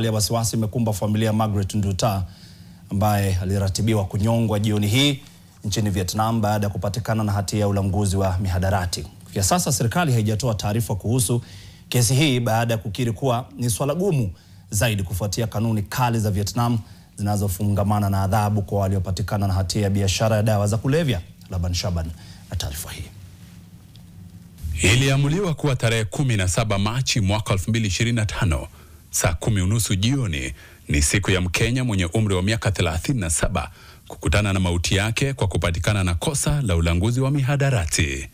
Hali ya wasiwasi imekumba familia ya Margaret Nduta ambaye aliratibiwa kunyongwa jioni hii nchini Vietnam baada ya kupatikana na hatia ya ulanguzi wa mihadarati. Kwa sasa serikali haijatoa taarifa kuhusu kesi hii baada ya kukiri kuwa ni swala gumu zaidi kufuatia kanuni kali za Vietnam zinazofungamana na adhabu kwa waliopatikana na hatia ya biashara ya dawa za kulevya. Laban Shaban na taarifa hii. Iliamuliwa kuwa tarehe 17 Machi mwaka 2025 saa 10:30 jioni ni siku ya Mkenya mwenye umri wa miaka 37 kukutana na mauti yake kwa kupatikana na kosa la ulanguzi wa mihadarati.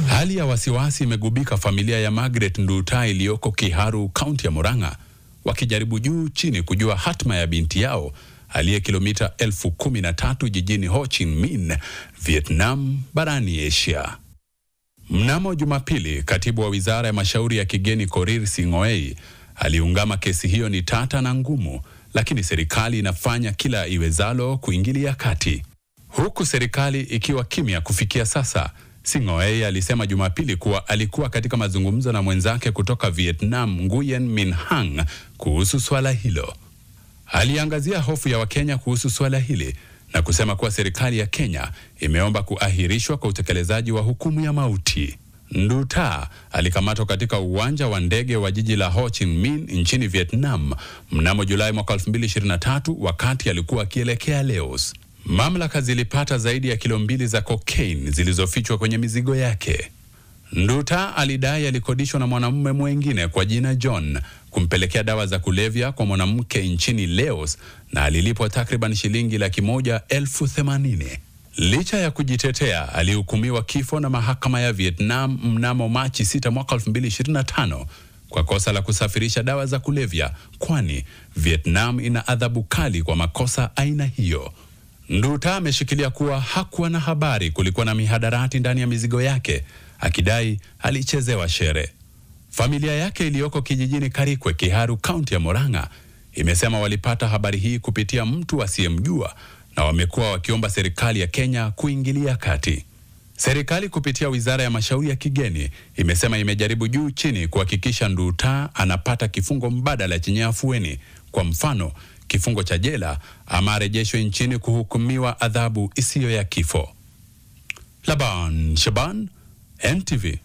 Hali ya wasiwasi imegubika familia ya Margaret Nduta iliyoko Kiharu, kaunti ya Murang'a, wakijaribu juu chini kujua hatma ya binti yao aliye kilomita 13,000 jijini Ho Chi Minh, Vietnam, barani Asia. Mnamo Jumapili, katibu wa wizara ya mashauri ya kigeni Korir Sing'oei aliungama kesi hiyo ni tata na ngumu, lakini serikali inafanya kila iwezalo kuingilia kati. Huku serikali ikiwa kimya kufikia sasa, Sing'oei alisema Jumapili kuwa alikuwa katika mazungumzo na mwenzake kutoka Vietnam, Nguyen Minh Hang, kuhusu swala hilo. Aliangazia hofu ya Wakenya kuhusu swala hili na kusema kuwa serikali ya Kenya imeomba kuahirishwa kwa utekelezaji wa hukumu ya mauti. Nduta alikamatwa katika uwanja wa ndege wa jiji la Ho Chi Minh nchini Vietnam mnamo Julai mwaka 2023 wakati alikuwa akielekea Laos. Mamlaka zilipata zaidi ya kilo 2 za cocaine zilizofichwa kwenye mizigo yake. Nduta alidai alikodishwa na mwanamume mwingine kwa jina John kumpelekea dawa za kulevya kwa mwanamke nchini Laos na alilipwa takriban shilingi 180,000. Licha ya kujitetea, alihukumiwa kifo na mahakama ya Vietnam mnamo Machi 6 mwaka 2025 kwa kosa la kusafirisha dawa za kulevya, kwani Vietnam ina adhabu kali kwa makosa aina hiyo. Nduta ameshikilia kuwa hakuwa na habari kulikuwa na mihadarati ndani ya mizigo yake, akidai alichezewa shere. Familia yake iliyoko kijijini Karikwe, Kiharu, kaunti ya Murang'a, imesema walipata habari hii kupitia mtu asiyemjua na wamekuwa wakiomba serikali ya Kenya kuingilia kati. Serikali kupitia wizara ya mashauri ya kigeni imesema imejaribu juu chini kuhakikisha Nduta anapata kifungo mbadala chenye afueni, kwa mfano kifungo cha jela ama arejeshwe nchini kuhukumiwa adhabu isiyo ya kifo. Laban Shaban, NTV.